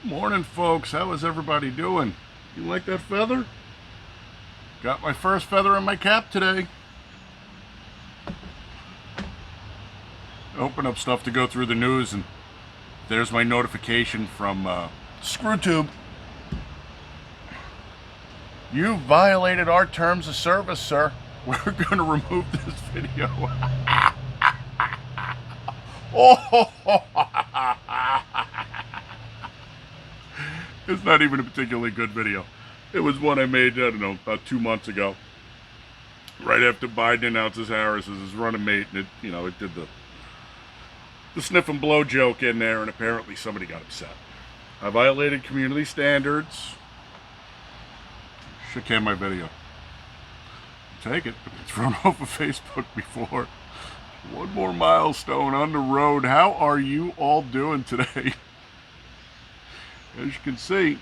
Morning, folks. How is everybody doing? You like that feather? Got my first feather in my cap today. Open up stuff to go through the news, and there's my notification from ScrewTube. You violated our terms of service, sir. We're going to remove this video. It's not even a particularly good video. It was one I made, I don't know, about 2 months ago. Right after Biden announces Harris as his running mate, and it did the sniff and blow joke in there, and apparently somebody got upset. I violated community standards. Should can my video. Take it. It's run off of Facebook before. One more milestone on the road. How are you all doing today? As you can see,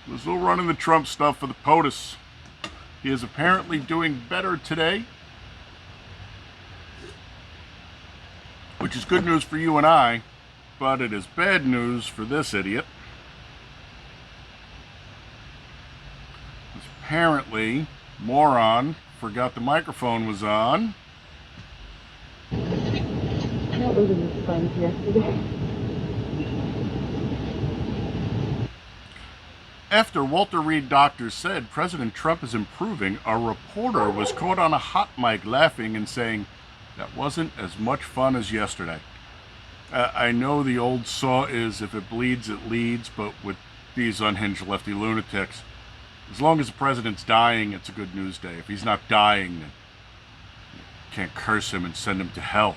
we're still running the Trump stuff for the POTUS. He is apparently doing better today, which is good news for you and I, but it is bad news for this idiot. This apparently moron forgot the microphone was on. That was fun yesterday. After Walter Reed doctors said President Trump is improving, a reporter was caught on a hot mic laughing and saying, "That wasn't as much fun as yesterday." I know the old saw is, if it bleeds, it leads, but with these unhinged lefty lunatics, as long as the president's dying, it's a good news day. If he's not dying, then you can't curse him and send him to hell.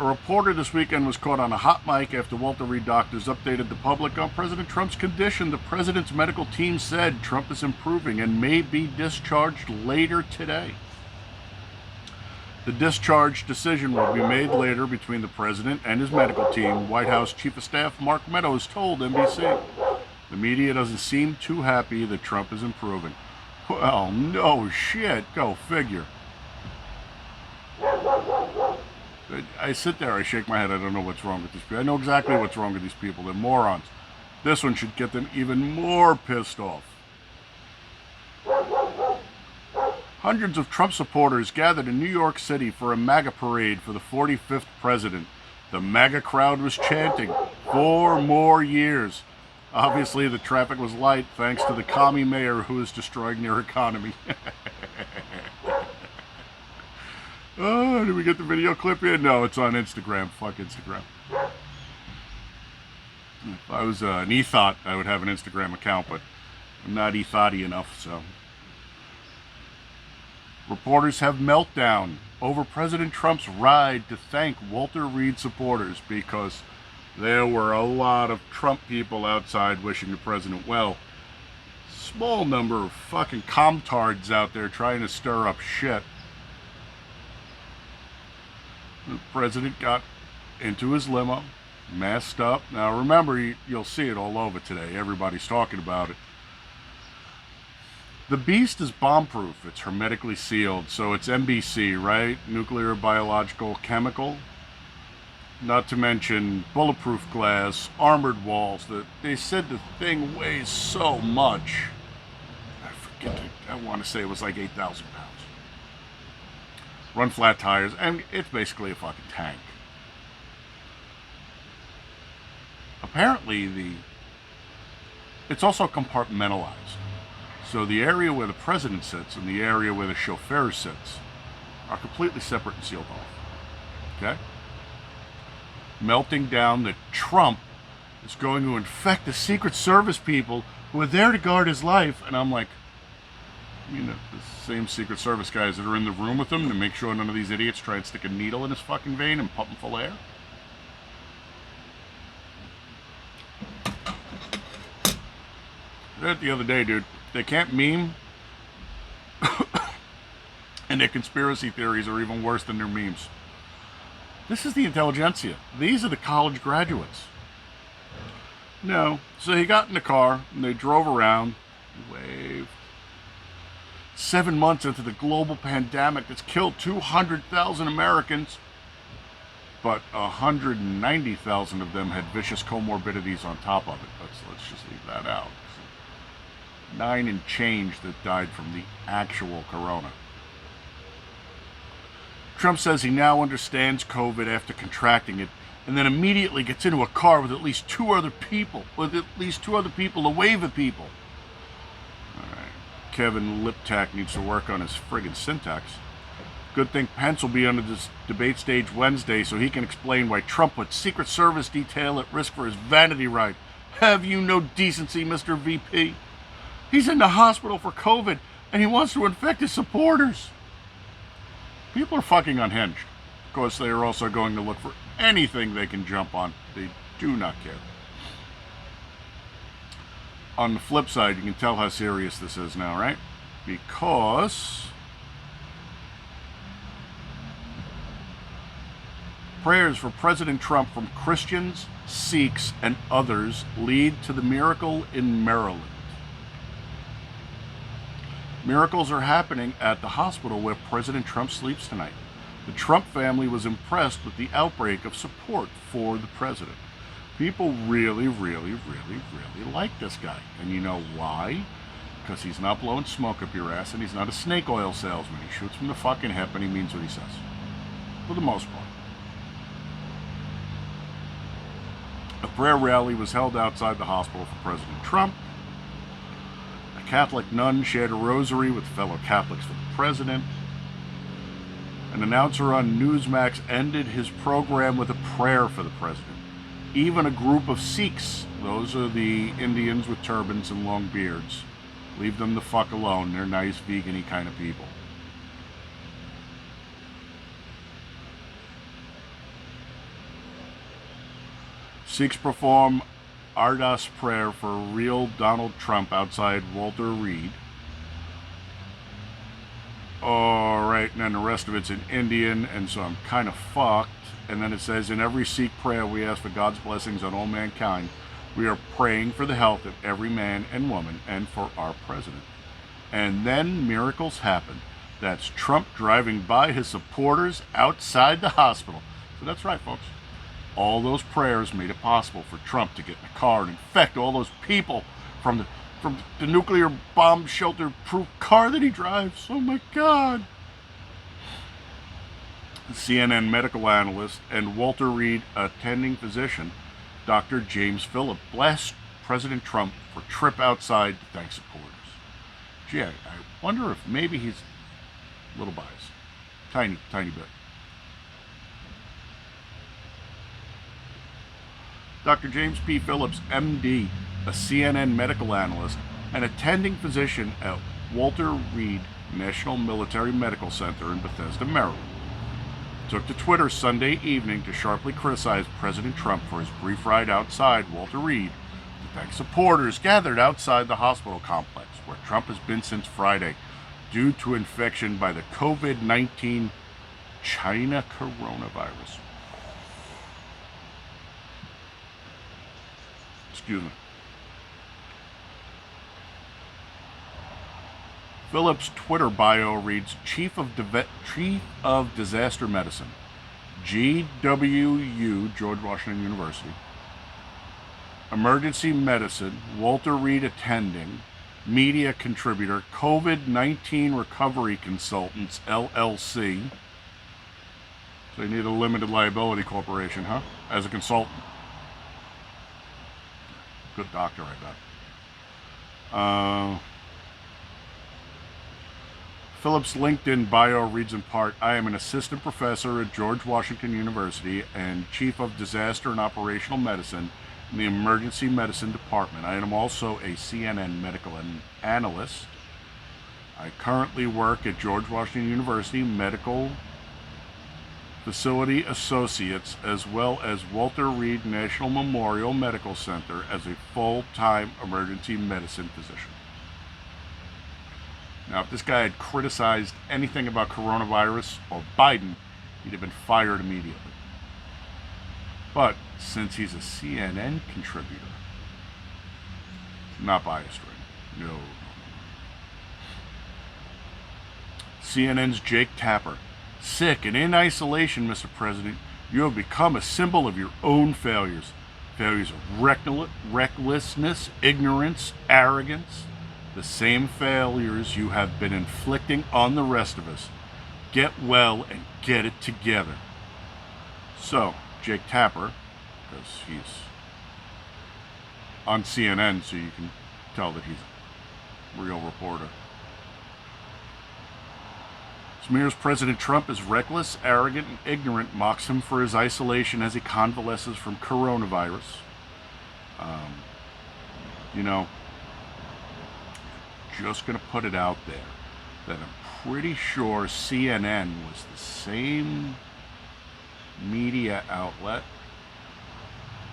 A reporter this weekend was caught on a hot mic after Walter Reed doctors updated the public on President Trump's condition. The president's medical team said Trump is improving and may be discharged later today. The discharge decision will be made later between the president and his medical team, White House Chief of Staff Mark Meadows told NBC. The media doesn't seem too happy that Trump is improving. Well, no shit. Go figure. I sit there, I shake my head, I don't know what's wrong with these people. I know exactly what's wrong with these people. They're morons. This one should get them even more pissed off. Hundreds of Trump supporters gathered in New York City for a MAGA parade for the 45th president. The MAGA crowd was chanting, 4 more years. Obviously, the traffic was light thanks to the commie mayor who is destroying their economy. Oh, did we get the video clip in? No, it's on Instagram. Fuck Instagram. If I was an ethot, I would have an Instagram account, but I'm not ethotty enough, so. Reporters have meltdown over President Trump's ride to thank Walter Reed supporters because there were a lot of Trump people outside wishing the president well. Small number of fucking comtards out there trying to stir up shit. The president got into his limo, masked up. Now remember, you'll see it all over today. Everybody's talking about it. The beast is bomb-proof. It's hermetically sealed, so it's NBC, right? Nuclear, biological, chemical. Not to mention bulletproof glass, armored walls. They said the thing weighs so much. I forget. I want to say it was like 8,000 pounds. Run flat tires, and it's basically a fucking tank. Apparently, it's also compartmentalized. So the area where the president sits and the area where the chauffeur sits are completely separate and sealed off. Okay? Melting down that Trump is going to infect the Secret Service people who are there to guard his life, and I'm like, the same Secret Service guys that are in the room with him to make sure none of these idiots try and stick a needle in his fucking vein and pump him full of air. I said it the other day, dude. They can't meme, and their conspiracy theories are even worse than their memes. This is the intelligentsia. These are the college graduates. No. So he got in the car, and they drove around, waved. 7 months into the global pandemic that's killed 200,000 Americans, but 190,000 of them had vicious comorbidities on top of it. Let's just leave that out. 9 and change that died from the actual corona. Trump says he now understands COVID after contracting it, and then immediately gets into a car with at least two other people to wave at people. All right. Kevin Liptak needs to work on his friggin' syntax. Good thing Pence will be on this debate stage Wednesday so he can explain why Trump put Secret Service detail at risk for his vanity ride. Have you no decency, Mr. VP? He's in the hospital for COVID, and he wants to infect his supporters. People are fucking unhinged. Of course, they are also going to look for anything they can jump on. They do not care. On the flip side, you can tell how serious this is now, right? Because prayers for President Trump from Christians, Sikhs, and others lead to the miracle in Maryland. Miracles are happening at the hospital where President Trump sleeps tonight. The Trump family was impressed with the outbreak of support for the president. People really, really, really, really like this guy. And you know why? Because he's not blowing smoke up your ass and he's not a snake oil salesman. He shoots from the fucking hip and he means what he says. For the most part. A prayer rally was held outside the hospital for President Trump. A Catholic nun shared a rosary with fellow Catholics for the president. An announcer on Newsmax ended his program with a prayer for the president. Even a group of Sikhs, those are the Indians with turbans and long beards, leave them the fuck alone. They're nice, vegan-y kind of people. Sikhs perform Ardas prayer for real Donald Trump outside Walter Reed. Alright, and then the rest of it's in Indian, and so I'm kind of fucked. And then it says, in every Sikh prayer we ask for God's blessings on all mankind. We are praying for the health of every man and woman and for our president. And then miracles happen. That's Trump driving by his supporters outside the hospital. So that's right, folks. All those prayers made it possible for Trump to get in a car and infect all those people from the nuclear bomb shelter-proof car that he drives. Oh my God. CNN medical analyst and Walter Reed attending physician, Dr. James Phillip, blessed President Trump for trip outside to thank supporters. Gee, I wonder if maybe he's a little biased. Tiny bit. Dr. James P. Phillips, MD, a CNN medical analyst, and attending physician at Walter Reed National Military Medical Center in Bethesda, Maryland, took to Twitter Sunday evening to sharply criticize President Trump for his brief ride outside Walter Reed to thank supporters gathered outside the hospital complex, where Trump has been since Friday, due to infection by the COVID-19 China coronavirus. Excuse me. Phillips' Twitter bio reads, Chief of Disaster Medicine, GWU, George Washington University. Emergency Medicine, Walter Reed attending, media contributor, COVID-19 Recovery Consultants, LLC. So you need a limited liability corporation, huh? As a consultant. Good doctor, I bet. Phillips' LinkedIn bio reads in part, I am an assistant professor at George Washington University and chief of disaster and operational medicine in the emergency medicine department. I am also a CNN medical analyst. I currently work at George Washington University Medical Facility Associates as well as Walter Reed National Memorial Medical Center as a full-time emergency medicine physician. Now, if this guy had criticized anything about coronavirus or Biden, he'd have been fired immediately. But since he's a CNN contributor, not biased, right? No. CNN's Jake Tapper. Sick and in isolation, Mr. President. You have become a symbol of your own failures. Failures of recklessness, ignorance, arrogance. The same failures you have been inflicting on the rest of us. Get well and get it together. So, Jake Tapper, because he's on CNN, so you can tell that he's a real reporter, smears President Trump as reckless, arrogant, and ignorant, mocks him for his isolation as he convalesces from coronavirus. Just going to put it out there that I'm pretty sure CNN was the same media outlet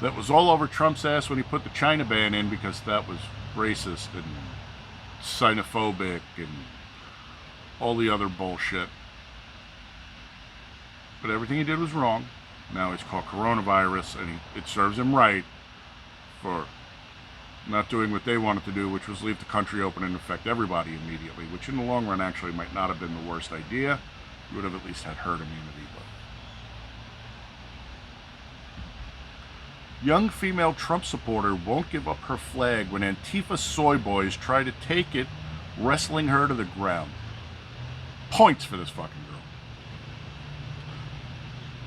that was all over Trump's ass when he put the China ban in, because that was racist and xenophobic and all the other bullshit. But everything he did was wrong. Now he's called coronavirus, and it serves him right for not doing what they wanted to do, which was leave the country open and infect everybody immediately, which in the long run actually might not have been the worst idea. You would have at least had herd immunity. But young female Trump supporter won't give up her flag when Antifa soy boys try to take it, wrestling her to the ground. Points for this fucking girl.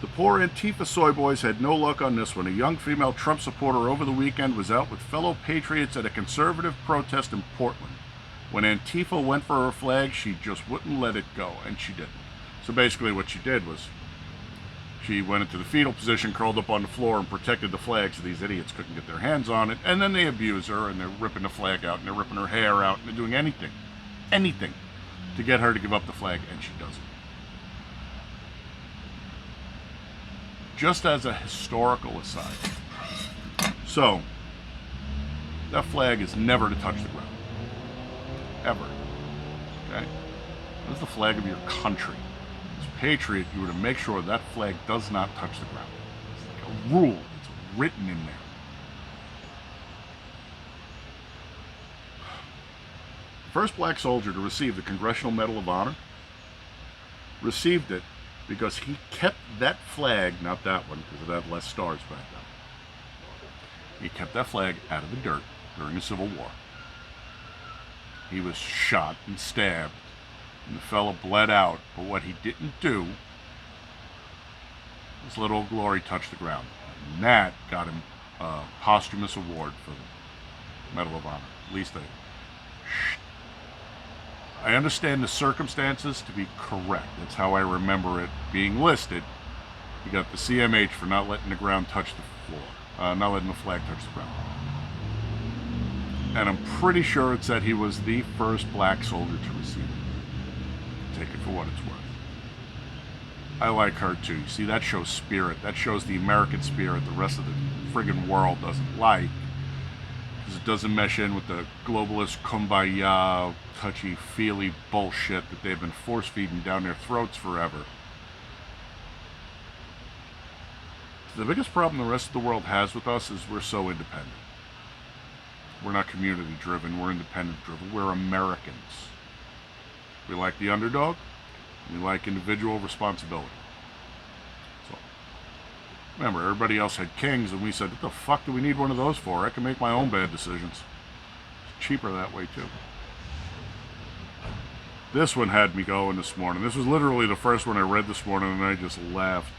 The poor Antifa soy boys had no luck on this one. A young female Trump supporter over the weekend was out with fellow patriots at a conservative protest in Portland. When Antifa went for her flag, she just wouldn't let it go, and she didn't. So basically what she did was she went into the fetal position, curled up on the floor, and protected the flag so these idiots couldn't get their hands on it. And then they abuse her, and they're ripping the flag out, and they're ripping her hair out, and they're doing anything to get her to give up the flag, and she doesn't. Just as a historical aside, so that flag is never to touch the ground. Ever. Okay? That's the flag of your country. As a patriot, you were to make sure that flag does not touch the ground. It's like a rule. It's written in there. The first black soldier to receive the Congressional Medal of Honor received it because he kept that flag, not that one, because it had less stars back then. He kept that flag out of the dirt during the Civil War. He was shot and stabbed, and the fellow bled out, but what he didn't do was let Old Glory touch the ground. And that got him a posthumous award for the Medal of Honor. At least I understand the circumstances to be correct. That's how I remember it being listed. You got the CMH for not letting the ground touch the floor, not letting the flag touch the ground. And I'm pretty sure it said he was the first black soldier to receive it. Take it for what it's worth. I like her too. You see, that shows spirit. That shows the American spirit the rest of the friggin' world doesn't like. Because it doesn't mesh in with the globalist kumbaya, touchy-feely bullshit that they've been force-feeding down their throats forever. The biggest problem the rest of the world has with us is we're so independent. We're not community-driven, we're independent-driven. We're Americans. We like the underdog, we like individual responsibility. So, remember, everybody else had kings, and we said, what the fuck do we need one of those for? I can make my own bad decisions. It's cheaper that way, too. This one had me going this morning. This was literally the first one I read this morning, and I just laughed.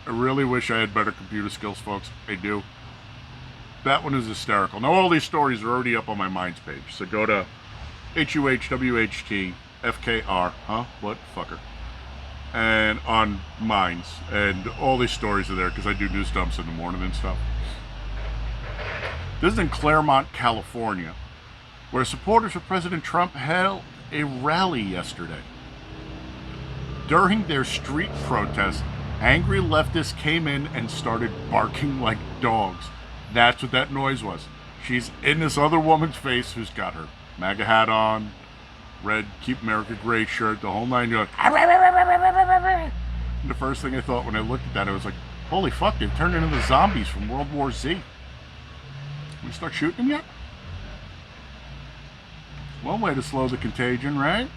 I really wish I had better computer skills, folks. I do. That one is hysterical. Now, all these stories are already up on my Minds page. So go to HUHWHT FKR. Huh? What? Fucker. And on Minds. And all these stories are there because I do news dumps in the morning and stuff. This is in Claremont, California, where supporters of President Trump held a rally yesterday. During their street protest, angry leftists came in and started barking like dogs. That's what that noise was. She's in this other woman's face who's got her MAGA hat on, red Keep America Great shirt, the whole 9 yards. And the first thing I thought when I looked at that, I was like, holy fuck, they've turned into the zombies from World War Z. Can we start shooting them yet? One way to slow the contagion, right?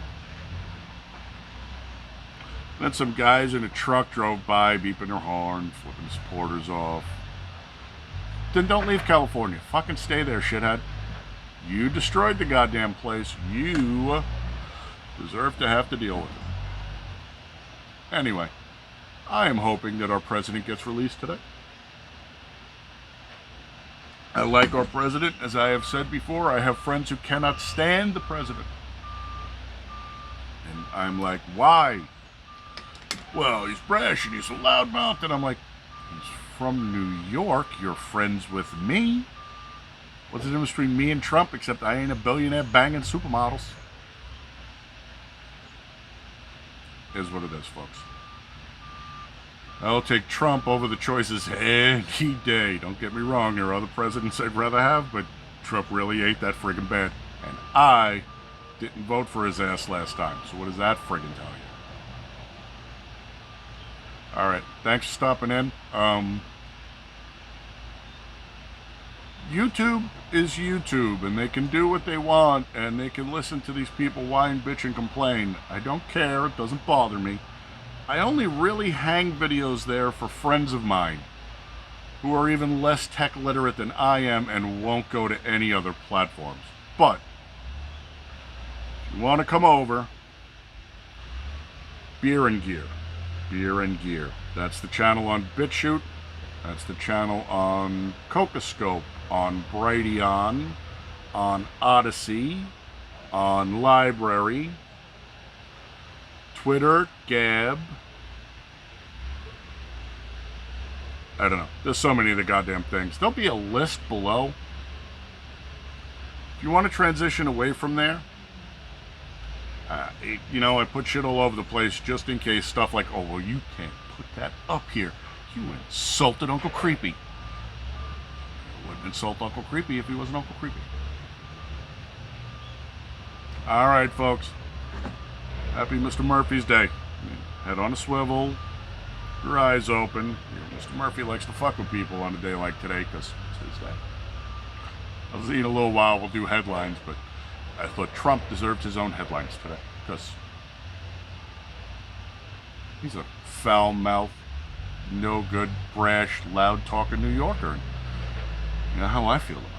Then some guys in a truck drove by, beeping their horn, flipping supporters off. Then don't leave California. Fucking stay there, shithead. You destroyed the goddamn place. You deserve to have to deal with it. Anyway, I am hoping that our president gets released today. I like our president. As I have said before, I have friends who cannot stand the president. And I'm like, why? Well, he's brash and he's a loudmouth. And I'm like, he's from New York. You're friends with me. What's the difference between me and Trump, except I ain't a billionaire banging supermodels? Is what it is, folks. I'll take Trump over the choices any day. Don't get me wrong, there are other presidents I'd rather have, but Trump really ain't that friggin' bad. And I didn't vote for his ass last time, so what does that friggin' tell you? Alright, thanks for stopping in. YouTube is YouTube, and they can do what they want, and they can listen to these people whine, bitch, and complain. I don't care. It doesn't bother me. I only really hang videos there for friends of mine who are even less tech literate than I am and won't go to any other platforms. But if you want to come over, Beer and Gear. Beer and Gear. That's the channel on BitChute. That's the channel on Cocoscope, on Brighteon, on Odyssey, on Library, Twitter, Gab. I don't know. There's so many of the goddamn things. There'll be a list below. If you want to transition away from there, you know, I put shit all over the place just in case stuff like, oh, well, you can't put that up here. You insulted Uncle Creepy. I wouldn't insult Uncle Creepy if he wasn't Uncle Creepy. All right, folks. Happy Mr. Murphy's Day. Head on a swivel. Your eyes open. Mr. Murphy likes to fuck with people on a day like today because it's his day. I was in a little while. We'll do headlines, but I thought Trump deserved his own headlines today because he's a foul-mouthed, no good, brash, loud-talking New Yorker. You know how I feel about it.